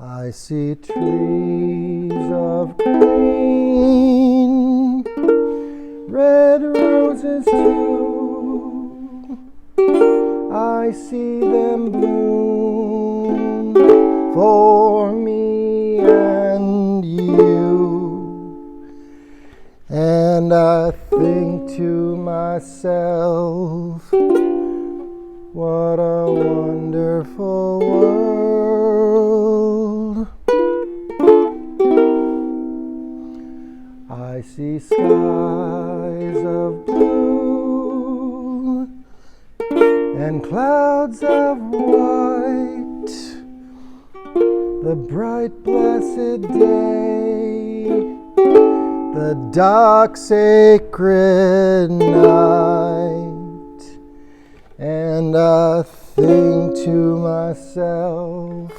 I see trees of green, red roses too. I see them bloom for me and you. And I think to myself, what a wonderful world. I see skies of blue and clouds of white, the bright blessed day, the dark sacred night. And I think to myself,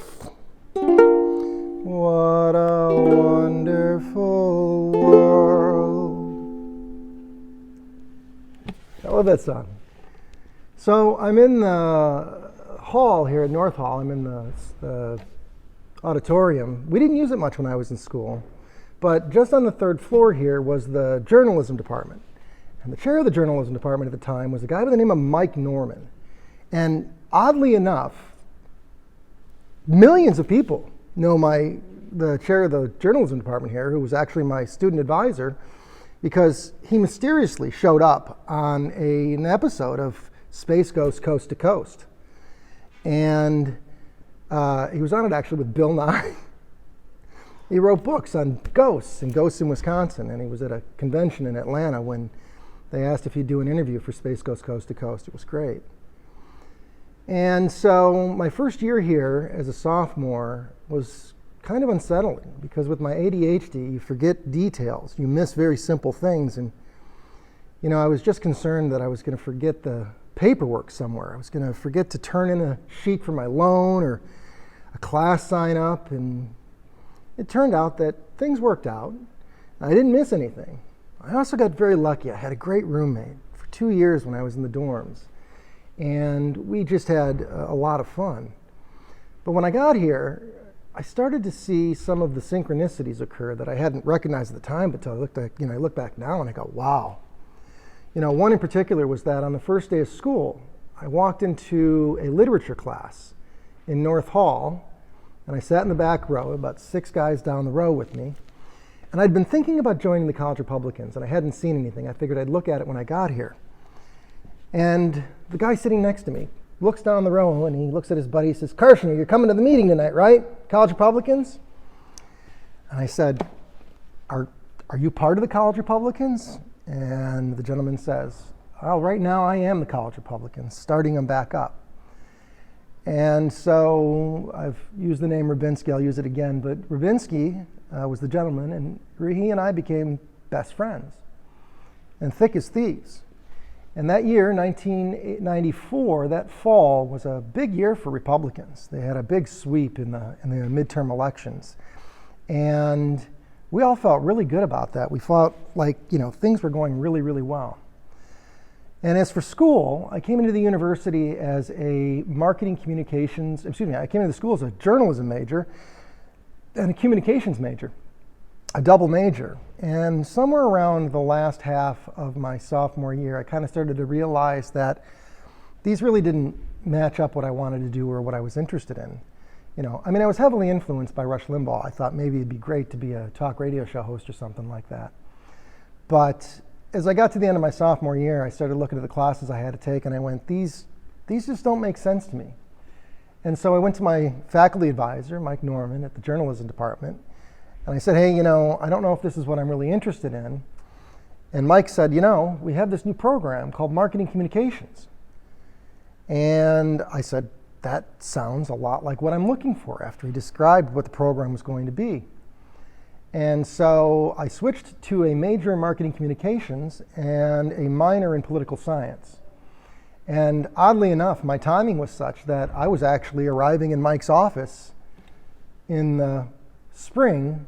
what a wonderful world. I love that song. So I'm in the hall here at North Hall. I'm in the auditorium. We didn't use it much when I was in school, but just on the third floor here was the journalism department. And the chair of the journalism department at the time was a guy by the name of Mike Norman. And oddly enough, millions of people know the chair of the journalism department here, who was actually my student advisor, because he mysteriously showed up on an episode of Space Ghost Coast to Coast. And he was on it actually with Bill Nye. He wrote books on ghosts and ghosts in Wisconsin, and he was at a convention in Atlanta when they asked if he'd do an interview for Space Ghost Coast to Coast. It was great. And so my first year here as a sophomore was kind of unsettling, because with my ADHD, you forget details. You miss very simple things. And, I was just concerned that I was going to forget the paperwork somewhere. I was going to forget to turn in a sheet for my loan or a class sign up. And it turned out that things worked out. I didn't miss anything. I also got very lucky. I had a great roommate for 2 years when I was in the dorms, and we just had a lot of fun. But when I got here, I started to see some of the synchronicities occur that I hadn't recognized at the time, but I look back now and I go, wow. One in particular was that on the first day of school, I walked into a literature class in North Hall, and I sat in the back row, about 6 guys down the row with me. And I'd been thinking about joining the College Republicans, and I hadn't seen anything. I figured I'd look at it when I got here. And the guy sitting next to me looks down the row, and he looks at his buddy. He says, "Karshner, you're coming to the meeting tonight, right? College Republicans?" And I said, are you part of the College Republicans? And the gentleman says, "Well, right now I am the College Republicans, starting them back up." And so I've used the name Ribinski. I'll use it again. But Ribinski was the gentleman, and he and I became best friends and thick as thieves. And that year, 1994, that fall, was a big year for Republicans. They had a big sweep in the midterm elections. And we all felt really good about that. We felt like, things were going really, really well. And as for school, I came into the university as a I came into the school as a journalism major and a communications major, a double major. And somewhere around the last half of my sophomore year, I kind of started to realize that these really didn't match up what I wanted to do or what I was interested in. I was heavily influenced by Rush Limbaugh. I thought maybe it'd be great to be a talk radio show host or something like that. But as I got to the end of my sophomore year, I started looking at the classes I had to take, and I went, these just don't make sense to me. And so I went to my faculty advisor, Mike Norman, at the journalism department, and I said, "Hey, I don't know if this is what I'm really interested in." And Mike said, "We have this new program called Marketing Communications." And I said, "That sounds a lot like what I'm looking for," after he described what the program was going to be. And so I switched to a major in marketing communications and a minor in political science. And oddly enough, my timing was such that I was actually arriving in Mike's office in the spring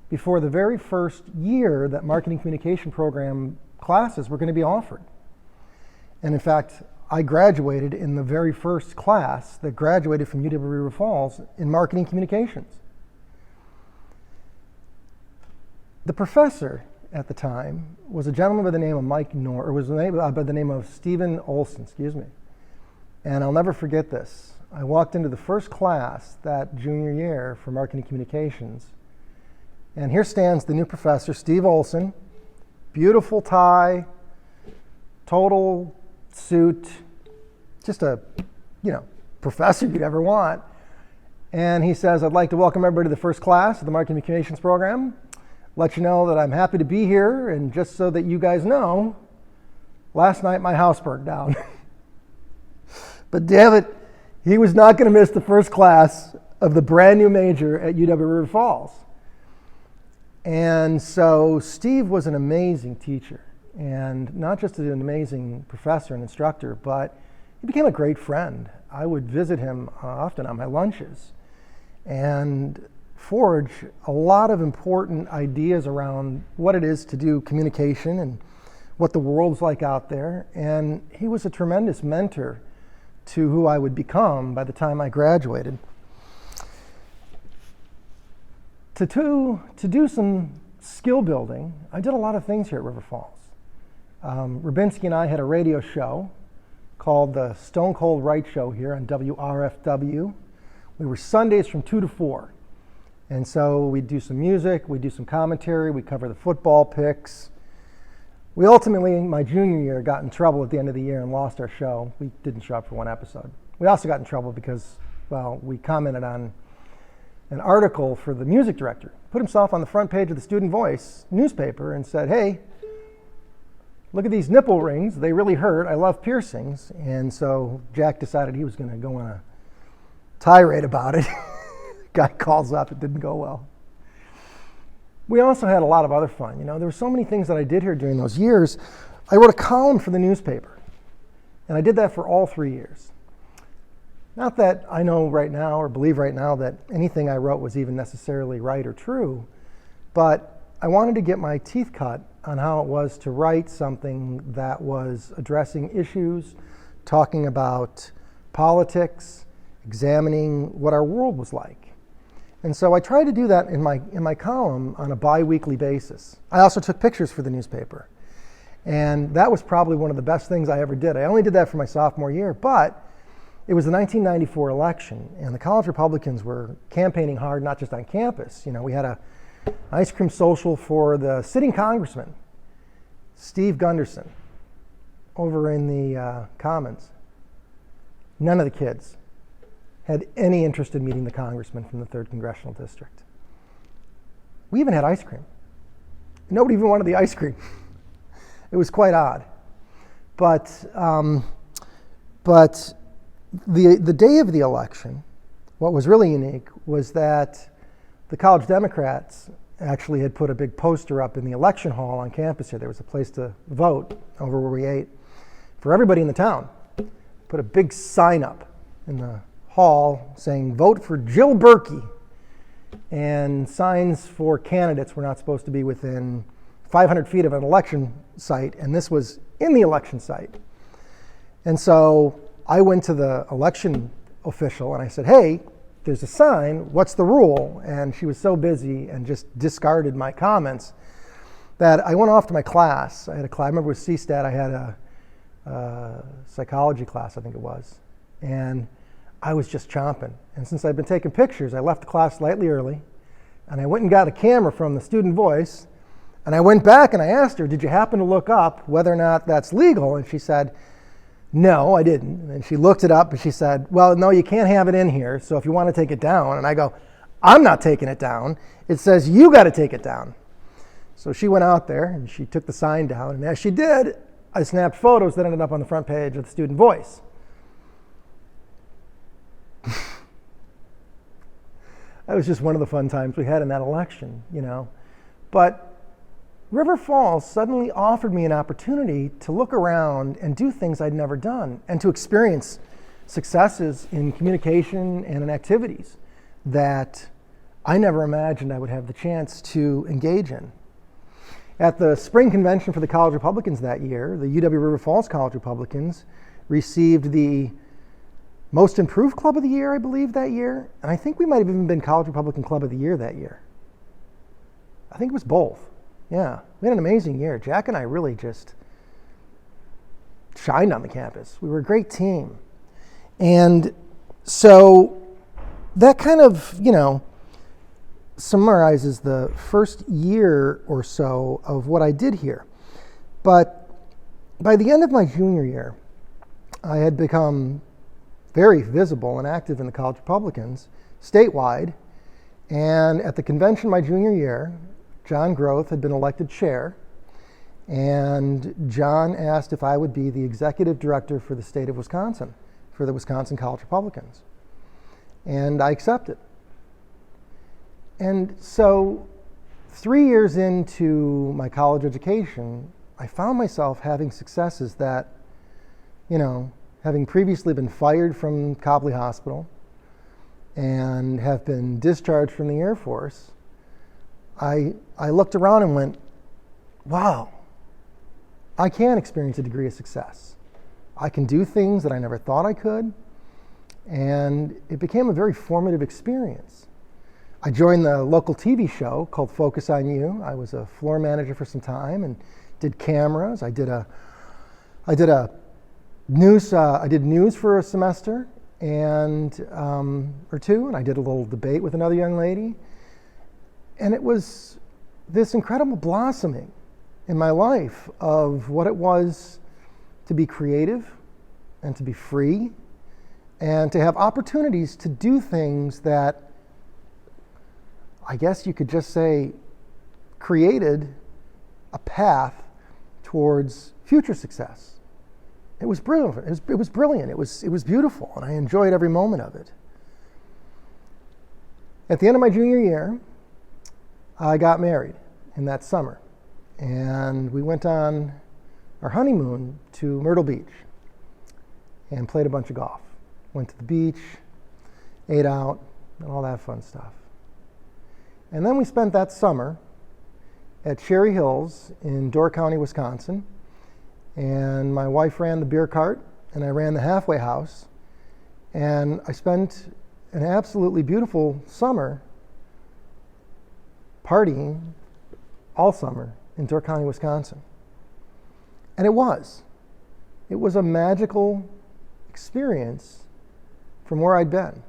before the very first year that marketing communication program classes were going to be offered. And in fact, I graduated in the very first class that graduated from UW River Falls in marketing communications. The professor at the time was a gentleman by the name of by the name of Stephen Olson, excuse me. And I'll never forget this. I walked into the first class that junior year for marketing communications. And here stands the new professor, Steve Olson, beautiful tie, total suit, just a, professor you'd ever want. And he says, I'd like to welcome everybody to the first class of the marketing communications program. Let you know that I'm happy to be here, and just so that you guys know, last night my house burned down. But damn it, he was not going to miss the first class of the brand new major at UW River Falls. And so Steve was an amazing teacher, and not just an amazing professor and instructor, but he became a great friend. I would visit him often on my lunches and forge a lot of important ideas around what it is to do communication and what the world's like out there. And he was a tremendous mentor to who I would become by the time I graduated. To do some skill building, I did a lot of things here at River Falls. Ribinski and I had a radio show called the Stone Cold Right Show here on WRFW. We were Sundays from 2 to 4. And so we'd do some music, we'd do some commentary, we'd cover the football picks. We ultimately, my junior year, got in trouble at the end of the year and lost our show. We didn't show up for one episode. We also got in trouble because, we commented on an article for the music director. Put himself on the front page of the Student Voice newspaper and said, hey, look at these nipple rings. They really hurt. I love piercings. And so Jack decided he was going to go on a tirade about it. Guy calls up. It didn't go well. We also had a lot of other fun. There were so many things that I did here during those years. I wrote a column for the newspaper, and I did that for all 3 years. Not that I know right now or believe right now that anything I wrote was even necessarily right or true, but I wanted to get my teeth cut on how it was to write something that was addressing issues, talking about politics, examining what our world was like. And so I tried to do that in my column on a bi-weekly basis. I also took pictures for the newspaper. And that was probably one of the best things I ever did. I only did that for my sophomore year, but it was the 1994 election, and the college Republicans were campaigning hard, not just on campus. We had an ice cream social for the sitting congressman, Steve Gunderson, over in the Commons. None of the kids had any interest in meeting the congressman from the 3rd Congressional District. We even had ice cream. Nobody even wanted the ice cream. It was quite odd. But the day of the election, what was really unique was that the college Democrats actually had put a big poster up in the election hall on campus here. There was a place to vote over where we ate for everybody in the town. Put a big sign up in the hall saying, vote for Jill Berkey. And signs for candidates were not supposed to be within 500 feet of an election site, and this was in the election site. And so I went to the election official and I said, hey, there's a sign, what's the rule? And she was so busy and just discarded my comments that I went off to my class. I remember with CSTAT, I had a psychology class, I think it was. And I was just chomping. And since I'd been taking pictures, I left the class slightly early, and I went and got a camera from the Student Voice, and I went back and I asked her, did you happen to look up whether or not that's legal? And she said, no, I didn't. And she looked it up and she said, well, no, you can't have it in here, so if you want to take it down. And I go, I'm not taking it down. It says you got to take it down. So she went out there and she took the sign down, and as she did, I snapped photos that ended up on the front page of the Student Voice. That was just one of the fun times we had in that election, But River Falls suddenly offered me an opportunity to look around and do things I'd never done, and to experience successes in communication and in activities that I never imagined I would have the chance to engage in. At the spring convention for the College Republicans that year, the UW River Falls College Republicans received the Most Improved Club of the Year, I believe, that year. And I think we might have even been College Republican Club of the Year that year. I think it was both. Yeah, we had an amazing year. Jack and I really just shined on the campus. We were a great team. And so that kind of, summarizes the first year or so of what I did here. But by the end of my junior year, I had become very visible and active in the College Republicans statewide. And at the convention my junior year, John Groth had been elected chair. And John asked if I would be the executive director for the state of Wisconsin, for the Wisconsin College Republicans. And I accepted. And so 3 years into my college education, I found myself having successes that, having previously been fired from Copley Hospital and have been discharged from the Air Force, I looked around and went, wow, I can experience a degree of success. I can do things that I never thought I could, and it became a very formative experience. I joined the local TV show called Focus on You. I was a floor manager for some time and did cameras. I did news for a semester or two, and I did a little debate with another young lady. And it was this incredible blossoming in my life of what it was to be creative and to be free and to have opportunities to do things that I guess you could just say created a path towards future success. It was brilliant. It was brilliant. It was beautiful, and I enjoyed every moment of it. At the end of my junior year, I got married in that summer, and we went on our honeymoon to Myrtle Beach and played a bunch of golf. Went to the beach, ate out, and all that fun stuff. And then we spent that summer at Cherry Hills in Door County, Wisconsin. And my wife ran the beer cart, and I ran the halfway house. And I spent an absolutely beautiful summer partying all summer in Door County, Wisconsin. And it was a magical experience from where I'd been.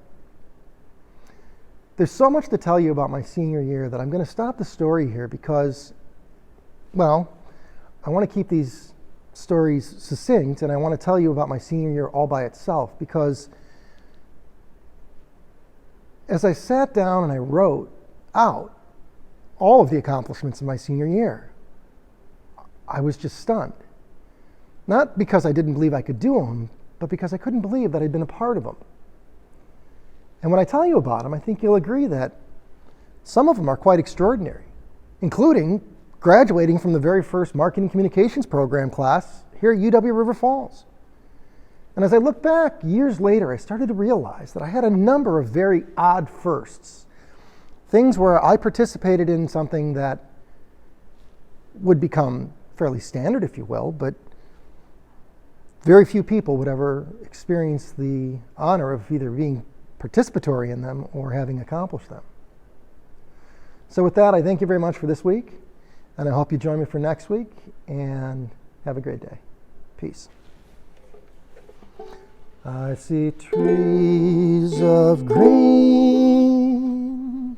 There's so much to tell you about my senior year that I'm going to stop the story here because, I want to keep these stories succinct, and I want to tell you about my senior year all by itself, because as I sat down and I wrote out all of the accomplishments of my senior year, I was just stunned. Not because I didn't believe I could do them, but because I couldn't believe that I'd been a part of them. And when I tell you about them, I think you'll agree that some of them are quite extraordinary, including graduating from the very first marketing communications program class here at UW River Falls. And as I look back years later, I started to realize that I had a number of very odd firsts, things where I participated in something that would become fairly standard, if you will, but very few people would ever experience the honor of either being participatory in them or having accomplished them. So with that, I thank you very much for this week, and I hope you join me for next week, and have a great day. Peace. I see trees of green,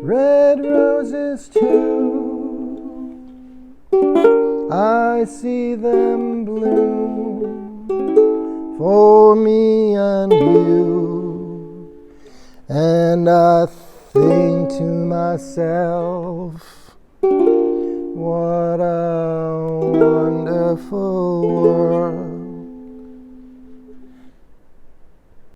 red roses too. I see them bloom for me and you, and I think to myself, what a wonderful world.